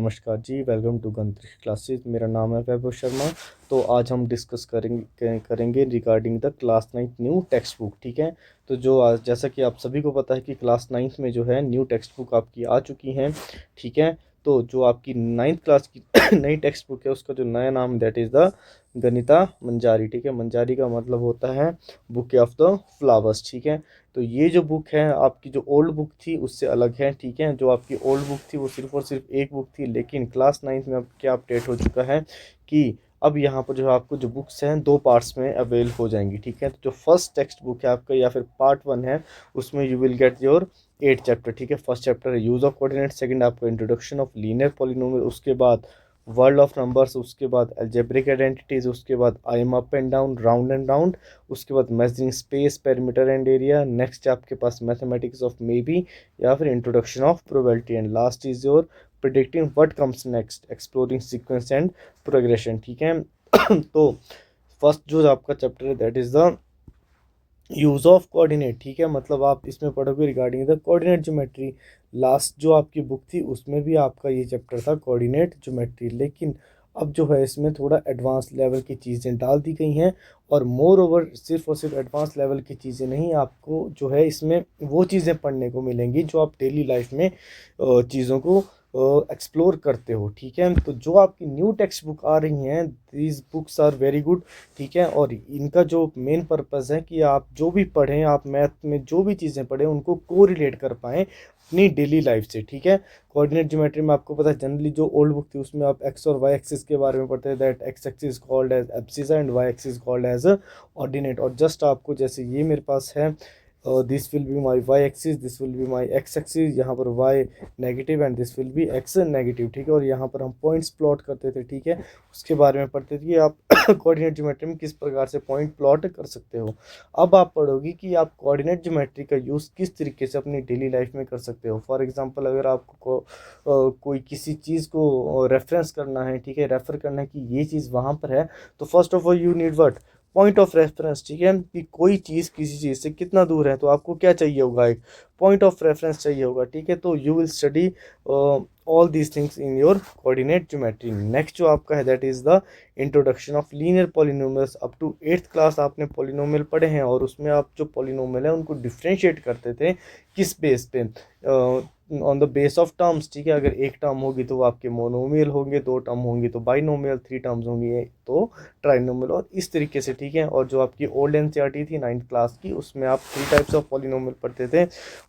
नमस्कार जी, welcome to गणित classes. मेरा नाम है वैभव शर्मा। तो आज हम डिस्कस करेंगे regarding the class 9 new text book. ठीक है, तो जो आज जैसा कि आप सभी को पता है कि क्लास 9 में जो है न्यू टेक्स्ट बुक आपकी आ चुकी हैं। ठीक है, तो जो आपकी 9th क्लास की नई टेक्स्ट बुक है उसका जो नया नाम that is the Ganita Manjari. ठीक है, मंजारी का मतलब होता है बुके ऑफ द फ्लावर्स। ठीक है, तो ये जो बुक है आपकी जो ओल्ड बुक थी उससे अलग है। ठीक है, जो आपकी ओल्ड बुक थी वो सिर्फ और सिर्फ एक बुक थी, लेकिन क्लास 9 में अब क्या अपडेट हो चुका है कि अब यहाँ पर जो आपको जो बुक्स हैं 2 पार्ट्स में अवेल हो जाएंगी। ठीक है, तो जो फर्स्ट टेक्स्ट बुक है आपका या फिर पार्ट 1 है उसमें you will get your 8 chapter. ठीक है, फर्स्ट चैप्टर है यूज़ ऑफ कोऑर्डिनेट, सेकंड आपका इंट्रोडक्शन ऑफ लीनियर पॉलिनोमियल, उसके बाद वर्ल्ड ऑफ नंबर्स, उसके बाद अलजेब्रिक आइडेंटिटीज, उसके बाद I am up and down, round and round, उसके बाद measuring space, perimeter and area. Next आपके पास मैथमेटिक्स ऑफ मे बी या फिर introduction of probability, and last is your predicting what comes next, exploring sequence and progression. ठीक है तो first जो आपका चैप्टर है that is the use of coordinate. ठीक है, मतलब आप इसमें पढ़ोगे regarding the coordinate geometry. Last जो आपकी बुक थी उसमें भी आपका ये चैप्टर था कोऑर्डिनेट ज्योमेट्री, लेकिन अब जो है इसमें थोड़ा एडवांस लेवल की चीज़ें डाल दी गई हैं। और मोर ओवर सिर्फ और सिर्फ एडवांस लेवल की चीज़ें नहीं, आपको जो है इसमें वो चीज़ें पढ़ने को मिलेंगी जो आप डेली लाइफ में चीज़ों को एक्सप्लोर करते हो। ठीक है, तो जो आपकी न्यू टेक्स्ट बुक आ रही हैं these books are very good. ठीक है, और इनका जो मेन पर्पज़ है कि आप जो भी पढ़ें, आप मैथ में जो भी चीज़ें पढ़ें उनको को रिलेट कर पाएँ अपनी डेली लाइफ से। ठीक है, कोऑर्डिनेट ज्योमेट्री में आपको पता है जनरली जो ओल्ड बुक थी उसमें आप एक्स और वाई एक्सिस के बारे में पढ़ते हैं, that x axis called as abscissa and y axis called as ordinate. और जस्ट आपको जैसे ये मेरे पास है this will be my y axis, this will be my x axis, यहाँ पर y negative and this will be x negative. ठीक है, और यहाँ पर हम पॉइंट्स प्लॉट करते थे। ठीक है, उसके बारे में पढ़ते थे कि आप कोऑर्डिनेट ज्योमेट्री में किस प्रकार से पॉइंट प्लॉट कर सकते हो। अब आप पढ़ोगे कि आप कोऑर्डिनेट ज्योमेट्री का यूज़ किस तरीके से अपनी डेली लाइफ में कर सकते हो। फॉर एग्जांपल अगर आपको कोई किसी चीज़ को रेफरेंस करना है, ठीक है, रेफर करना है कि ये चीज़ वहाँ पर है, तो first of all you need what, point of reference. ठीक है, कि कोई चीज़ किसी चीज़ से कितना दूर है तो आपको क्या चाहिए होगा, एक पॉइंट ऑफ रेफरेंस चाहिए होगा। ठीक है, तो you will study all these things in your coordinate geometry. Next जो आपका है that is the introduction of linear polynomials. Up to 8th class आपने पॉलिनोमियल पढ़े हैं और उसमें आप जो पॉलिनोमियल है उनको डिफ्रेंशिएट करते थे किस बेस पे, on the base of terms. ठीक है, अगर एक टर्म होगी तो वो आपके मोनोमियल होंगे, 2 टर्म होंगी तो बाइनोमियल, 3 टर्म्स होंगी तो ट्राइनोमियल, और इस तरीके से। ठीक है, और जो आपकी ओल्ड एनसीईआरटी थी 9th क्लास की उसमें आप 3 टाइप्स ऑफ पॉलिनोमियल पढ़ते थे,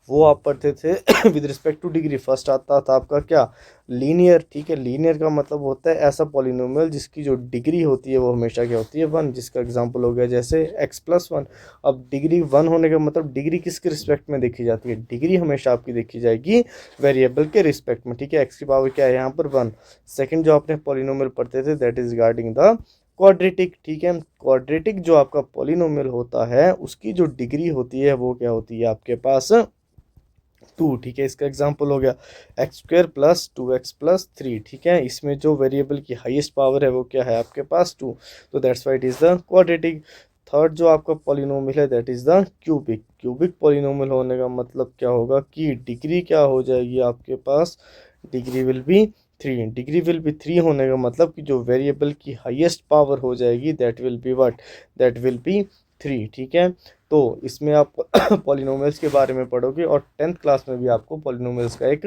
वो आप पढ़ते थे with respect two degree. First आता था आपका क्या, लीनियर। ठीक है, लीनियर का मतलब होता है ऐसा पॉलिनोमियल जिसकी जो डिग्री होती है वो हमेशा क्या होती है, 1, जिसका एग्जांपल हो गया जैसे x+1। अब डिग्री 1 होने का मतलब डिग्री किसके रिस्पेक्ट में देखी जाती है, डिग्री हमेशा आपकी देखी जाएगी वेरिएबल के रिस्पेक्ट में। ठीक है, x की पावर क्या है यहाँ पर 1। सेकंड जो आपने पॉलिनोमियल पढ़ते थे that is regarding the quadratic. ठीक है, क्वाड्रेटिक जो आपका पॉलिनोमियल होता है उसकी जो डिग्री होती है वो क्या होती है आपके पास 2। ठीक है, इसका एग्जांपल हो गया x² + 2x + 3। ठीक है, इसमें जो वेरिएबल की हाईएस्ट पावर है वो क्या है आपके पास 2, तो that's why it is the quadratic. Third जो आपका पॉलिनोमियल है that is the cubic. Cubic polynomial होने का मतलब क्या होगा कि डिग्री क्या हो जाएगी आपके पास, degree will be 3। Degree will be 3 होने का मतलब कि जो वेरिएबल की हाईएस्ट पावर हो जाएगी that will be what, that will be 3। ठीक है, तो इसमें आप पॉलिनोमियल्स के बारे में पढ़ोगे और 10th क्लास में भी आपको पॉलिनोमियल्स का एक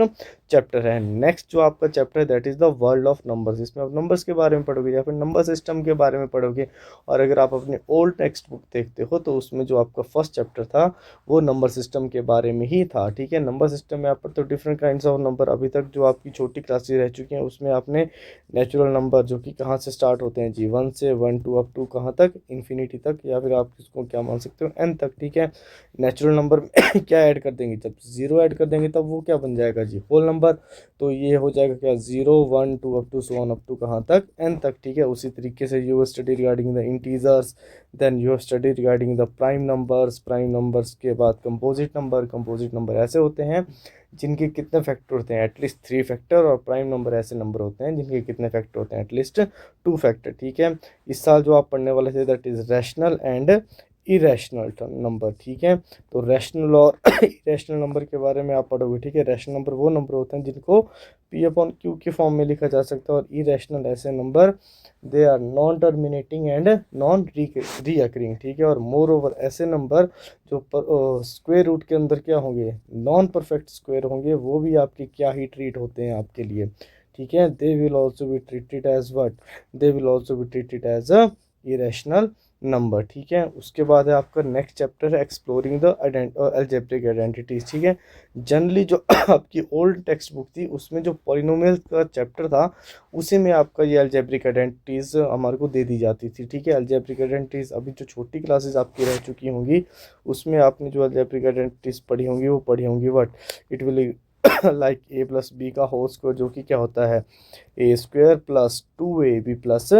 चैप्टर है। नेक्स्ट जो आपका चैप्टर है that is the world of numbers. इसमें आप नंबर्स के बारे में पढ़ोगे या फिर नंबर सिस्टम के बारे में पढ़ोगे। और अगर आप अपने ओल्ड टेक्स्ट बुक देखते हो तो उसमें जो आपका फर्स्ट चैप्टर था वो नंबर सिस्टम के बारे में ही था। ठीक है, नंबर सिस्टम में आप पढ़ते हो डिफरेंट काइंड्स ऑफ नंबर। अभी तक जो आपकी छोटी क्लासेज रह चुकी हैं उसमें आपने नेचुरल नंबर जो कि कहाँ से स्टार्ट होते हैं जी, 1 से 1 2 अप टू कहाँ तक, इन्फिनिटी तक, या फिर आप इसको क्या मान सकते हो n तक। ठीक है, नेचुरल नंबर में क्या ऐड कर देंगे, जब 0 ऐड कर देंगे तब वो क्या बन जाएगा जी, होल नंबर। तो ये हो जाएगा क्या 0 1 2 up to so on up to कहाँ तक, n तक। ठीक है, उसी तरीके से you study regarding the integers, then you study regarding the prime numbers, prime numbers के बाद कंपोजिट नंबर। कंपोजिट नंबर ऐसे होते हैं जिनके कितने फैक्टर होते हैं, एटलीस्ट 3 फैक्टर, और प्राइम नंबर ऐसे नंबर होते हैं जिनके कितने फैक्टर होते हैं, एटलीस्ट 2 फैक्टर। ठीक है, इस साल जो आप पढ़ने वाले थे that is rational and irrational number, ठीक है। तो रैशनल और इरेशनल नंबर के बारे में आप पढ़ोगे, ठीक है। रैशनल नंबर वो नंबर होते हैं जिनको पी अपॉन क्यू के फॉर्म में लिखा जा सकता है, और इरेशनल ऐसे number they are non terminating and non recurring, ठीक है। और मोर ओवर ऐसे नंबर जो स्क्वायर रूट के अंदर क्या होंगे, नॉन परफेक्ट स्क्वायर होंगे, वो भी आपके क्या ही ट्रीट होते हैं आपके लिए, ठीक है। They will also be treated as what, they will also be treated as a irrational number, ठीक है। उसके बाद है आपका नेक्स्ट चैप्टर है एक्सप्लोरिंग द अलजेब्रिक आइडेंटिटीज, ठीक है। जनरली जो आपकी ओल्ड टेक्स्ट बुक थी उसमें जो पॉलिनोमियल का चैप्टर था उसी में आपका ये अलजेब्रिक आइडेंटिटीज हमारे को दे दी जाती थी, ठीक है। अलजेब्रिक आइडेंटिटीज अभी जो छोटी क्लासेस आपकी रह चुकी होंगी उसमें आपने जो अलजेब्रिक आइडेंटिटीज पढ़ी होंगी वो पढ़ी होंगी, but it will like A plus B का होल स्क्वायर, जो कि क्या होता है A square plus 2ab plus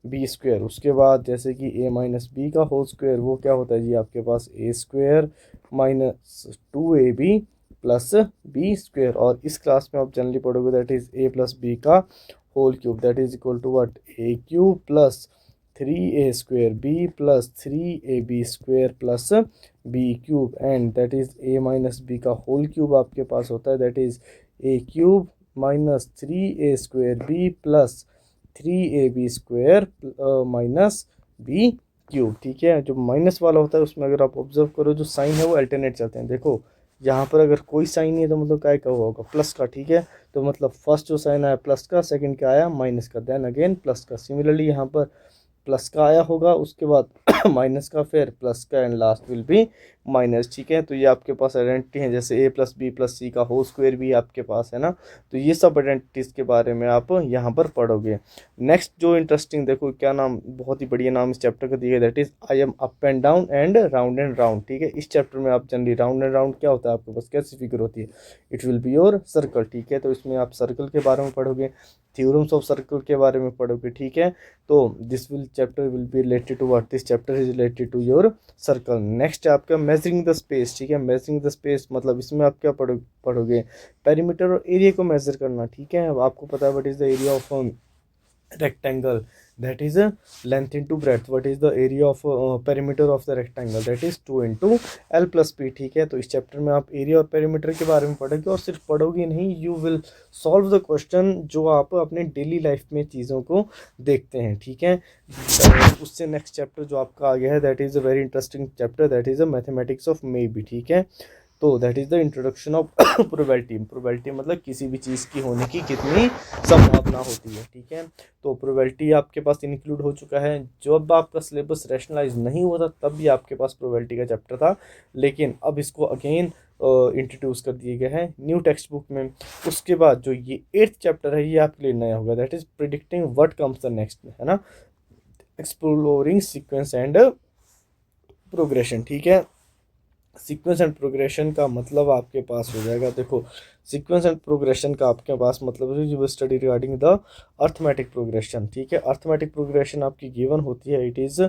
B square. उसके बाद जैसे कि ए माइनस बी का होल स्क्वायर, वो क्या होता है जी आपके पास A square minus 2ab plus B square. और इस क्लास में आप जनरली पढ़ोगे that is A plus B का whole cube, that is equal to what A cube plus 3a square b plus 3ab square plus b cube, and that is a minus B का whole cube आपके पास होता है that is a cube minus 3a square b plus 3ab square minus b cube, ठीक है। जो minus वाला होता है उसमें अगर आप ऑब्जर्व करो जो साइन है वो अल्टरनेट चलते हैं, देखो यहाँ पर अगर कोई साइन नहीं है तो मतलब क्या का हुआ होगा, प्लस का, ठीक है। तो मतलब फर्स्ट जो साइन आया प्लस का, सेकंड क्या आया माइनस का, देन अगेन प्लस का। सिमिलरली यहाँ पर प्लस का आया होगा, उसके बाद माइनस का, फिर प्लस का, and last will be minus, ठीक है। तो ये आपके पास आइडेंटिटी है, जैसे ए प्लस बी प्लस सी का होल स्क्वायर भी आपके पास है ना। तो ये सब आइडेंटिटीज के बारे में आप यहाँ पर पढ़ोगे। नेक्स्ट जो इंटरेस्टिंग, देखो क्या नाम, बहुत ही बढ़िया नाम इस चैप्टर का दिया है, that is I am up and down and round, ठीक है। इस चैप्टर में आप जनरली राउंड एंड राउंड क्या होता है आपके पास, कैसी फिगर होती है, it will be your circle, ठीक है। तो इसमें आप सर्कल के बारे में पढ़ोगे, थ्योरम्स ऑफ सर्कल के बारे में पढ़ोगे, ठीक है। तो this will chapter will be related to what, this chapter is related to your circle. Next आपका मेजरिंग द स्पेस, ठीक है। मेजरिंग द स्पेस मतलब इसमें आप क्या पढ़ोगे, पेरीमीटर और एरिया को मेजर करना, ठीक है। अब आपको पता है what is the area of rectangle, that is a length into breadth, what is the area of perimeter of the rectangle, that is 2 into l plus p, ठीक है। तो इस चैप्टर में आप एरिया और पेरीमीटर के बारे में पढ़ोगे, और सिर्फ पढ़ोगे नहीं, you will solve the question जो आप अपने डेली लाइफ में चीज़ों को देखते हैं, ठीक है। उससे नेक्स्ट चैप्टर जो आपका आ गया है that is a very interesting chapter, that is a mathematics of may be, ठीक है। तो that is the introduction of probability. Probability मतलब किसी भी चीज़ की होने की कितनी संभावना होती है, ठीक है। तो प्रोबेबिलिटी आपके पास इंक्लूड हो चुका है। जब आपका सिलेबस रैशनलाइज नहीं हुआ था तब भी आपके पास प्रोबेबिलिटी का चैप्टर था, लेकिन अब इसको अगेन इंट्रोड्यूस कर दिए गए हैं न्यू टेक्स्ट बुक में। उसके बाद जो ये 8th चैप्टर है ये आपके लिए नया होगा, that is predicting what comes the next, है ना, एक्सप्लोरिंग सीक्वेंस एंड प्रोग्रेशन, ठीक है। सीक्वेंस एंड प्रोग्रेशन का मतलब आपके पास हो जाएगा, देखो सीक्वेंस एंड प्रोग्रेशन का आपके पास मतलब है you study regarding the arithmetic progression, ठीक है। अर्थमेटिक प्रोग्रेशन आपकी गिवन होती है, it is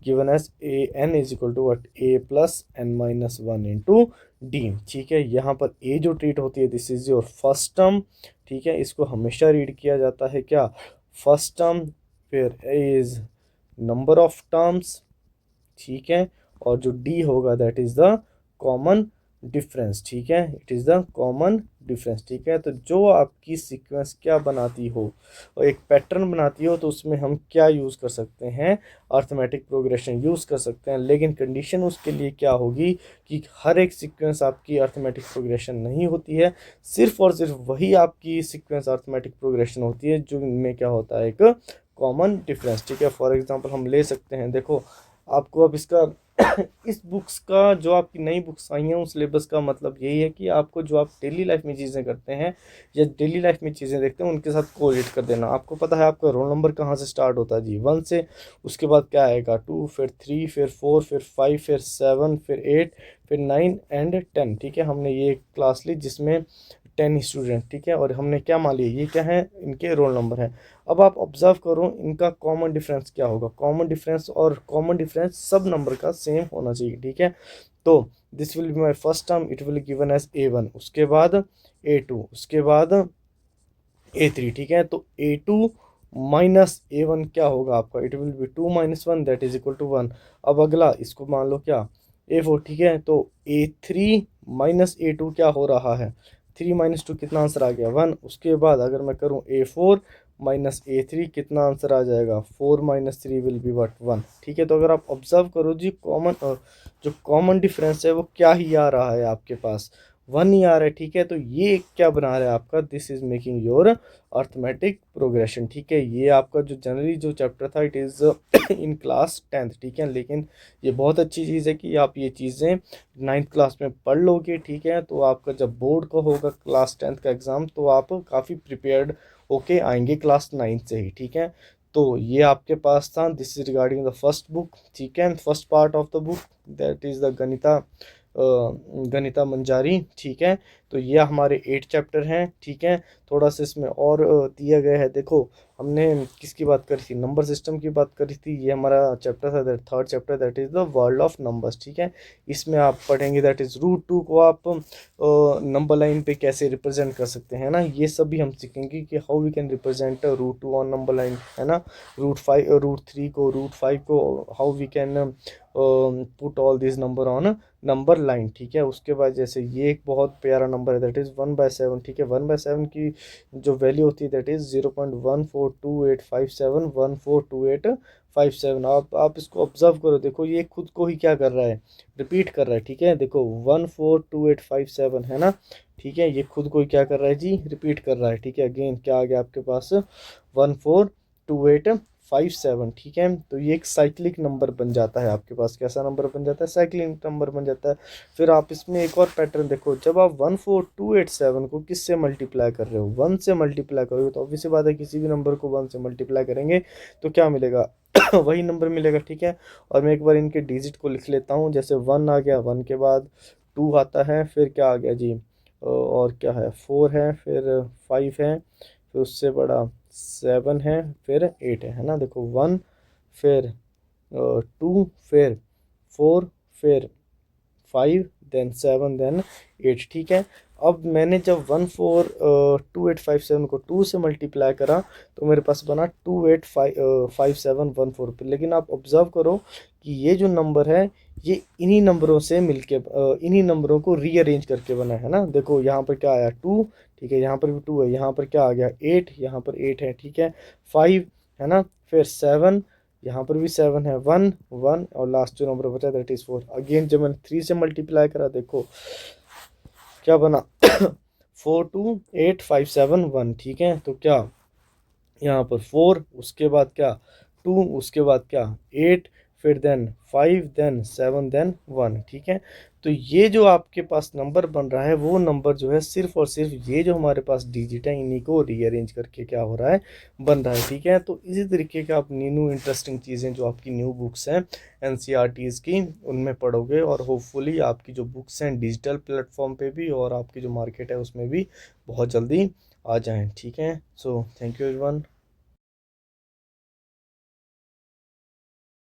given as a n is equal to what a plus n minus one into d, ठीक है। यहाँ पर ए जो ट्रीट होती है this is your first term, ठीक है। इसको हमेशा रीड किया जाता है क्या, फर्स्ट टर्म, फिर ए इज नंबर ऑफ टर्म्स, ठीक है। और जो डी होगा that is the common difference, ठीक है, it is the common difference, ठीक है। तो जो आपकी सीक्वेंस क्या बनाती हो और एक पैटर्न बनाती हो तो उसमें हम क्या यूज़ कर सकते हैं, अर्थमेटिक प्रोग्रेशन यूज़ कर सकते हैं, लेकिन कंडीशन उसके लिए क्या होगी कि हर एक सीक्वेंस आपकी अर्थमेटिक प्रोग्रेशन नहीं होती है, सिर्फ और सिर्फ वही आपकी सीक्वेंस अर्थमेटिक प्रोग्रेशन होती है जो इनमें क्या होता है एक कॉमन डिफरेंस, ठीक है। फॉर एग्जांपल हम ले सकते हैं, देखो आपको अब इसका इस बुक्स का जो आपकी नई बुक्स आई हैं उस सिलेबस का मतलब यही है कि आपको जो आप डेली लाइफ में चीज़ें करते हैं या डेली लाइफ में चीज़ें देखते हैं उनके साथ कोरिलेट कर देना। आपको पता है आपका रोल नंबर कहाँ से स्टार्ट होता है जी, 1 से, उसके बाद क्या आएगा 2, फिर 3, फिर 4, फिर 5, फिर 7, फिर 8, फिर 9 एंड 10, ठीक है। हमने ये क्लास ली जिसमें 10 स्टूडेंट, ठीक है, और हमने क्या मान लिया ये क्या है इनके रोल नंबर है। अब आप ऑब्जर्व करो इनका कॉमन डिफरेंस क्या होगा, कॉमन डिफरेंस और कॉमन डिफरेंस सब नंबर का सेम होना चाहिए, ठीक है। तो this will be my first term, it will given as A1, उसके बाद A2, उसके बाद A3, ठीक है। तो A2 -a1 क्या होगा आपका, it will be 2 - 1 that is equal to 1। अब अगला इसको मान लो क्या, a4, ठीक है। तो a3 - a2 क्या हो रहा है, 3 - 2 कितना आंसर आ गया 1। उसके बाद अगर मैं करूँ a4 - a3 कितना आंसर आ जाएगा, 4 - 3 विल बी वट 1, ठीक है। तो अगर आप ऑब्जर्व करो जी, कॉमन जो कॉमन डिफरेंस है वो क्या ही आ रहा है आपके पास, 1 ही आ रहा है, ठीक है। तो ये क्या बना रहा है आपका, this is making your arithmetic progression, ठीक है। ये आपका जो जनरली जो चैप्टर था it is in class 10th, ठीक है। लेकिन ये बहुत अच्छी चीज़ है कि आप ये चीज़ें 9th क्लास में पढ़ लोगे, ठीक है। तो आपका जब बोर्ड का होगा क्लास 10th का एग्ज़ाम, तो आप काफ़ी प्रिपेयर्ड होके आएंगे क्लास 9th से ही, ठीक है। तो ये आपके पास था, this is regarding the first book, ठीक है, first part of the book, that is the Ganita Manjari, ठीक है। तो ये हमारे 8 चैप्टर हैं, ठीक है। थोड़ा सा इसमें और दिया गया है, देखो हमने किसकी बात करी थी, नंबर सिस्टम की बात करी थी। ये हमारा चैप्टर था, third chapter, that is the world of numbers, ठीक है। इसमें आप पढ़ेंगे दैट इज़ √2 को आप नंबर लाइन पे कैसे रिप्रेजेंट कर सकते हैं ना, ये सब भी हम सीखेंगे कि how we can represent √2 on number line, है ना। √3 को, √5 को, how we can put all this number on number line, ठीक है। उसके बाद जैसे ये एक बहुत प्यारा नंबर है दैट इज़ 1/7, ठीक है। 1/7 की जो वैल्यू होती है दैट इज़ 0.142857, आप इसको ऑब्जर्व करो, देखो ये खुद को ही क्या कर रहा है, रिपीट कर रहा है, ठीक है। देखो 142857 है ना, ठीक है। ये खुद को ही क्या कर रहा है जी, रिपीट कर रहा है, ठीक है। अगेन क्या आ गया आपके पास, 142857, ठीक है। तो ये एक साइक्लिक नंबर बन जाता है आपके पास, कैसा नंबर बन जाता है, साइक्लिक नंबर बन जाता है। फिर आप इसमें एक और पैटर्न देखो, जब आप 14287 को किससे मल्टीप्लाई कर रहे हो, 1 से मल्टीप्लाई करोगे, तो ऑब्वियस बात है किसी भी नंबर को 1 से मल्टीप्लाई करेंगे तो क्या मिलेगा वही नंबर मिलेगा, ठीक है। और मैं एक बार इनके डिजिट को लिख लेता हूँ, जैसे 1 आ गया, 1 के बाद 2 आता है, फिर क्या आ गया जी, और क्या है, 4 है, फिर 5 है, फिर उससे बड़ा 7 है, फिर 8 है ना। देखो 1, फिर 2, फिर 4, फिर 5, देन 7, देन 8, ठीक है। अब मैंने जब 142,857 को 2 से मल्टीप्लाई करा तो मेरे पास बना 285714 पे। लेकिन आप ऑब्जर्व करो कि ये जो नंबर है ये इन्हीं नंबरों से मिलके इन्हीं नंबरों को रीअरेंज करके बना है ना। देखो यहाँ पर क्या आया 2, ठीक है, यहाँ पर भी 2 है, यहाँ पर क्या आ गया 8, यहाँ पर 8 है, ठीक है, 5 है ना, फिर 7, यहाँ पर भी 7 है, 1 1, और लास्ट जो नंबर बचा दैट इज़ 4। अगेन जब मैंने 3 से मल्टीप्लाई करा, देखो क्या बना 428571, ठीक है। तो क्या यहाँ पर 4, उसके बाद क्या 2, उसके बाद क्या 8, फिर देन 5, देन 7, देन 1, ठीक है। तो ये जो आपके पास नंबर बन रहा है वो नंबर जो है सिर्फ और सिर्फ ये जो हमारे पास डिजिट है इन्हीं को रीअरेंज करके क्या हो रहा है, बन रहा है, ठीक है। तो इसी तरीके का आप न्यू इंटरेस्टिंग चीज़ें जो आपकी न्यू बुक्स हैं एनसीईआरटीज़ की उनमें पढ़ोगे, और होपफुली आपकी जो बुक्स हैं डिजिटल प्लेटफॉर्म पे भी और आपकी जो मार्केट है उसमें भी बहुत जल्दी आ जाएं, ठीक है। So thank you everyone.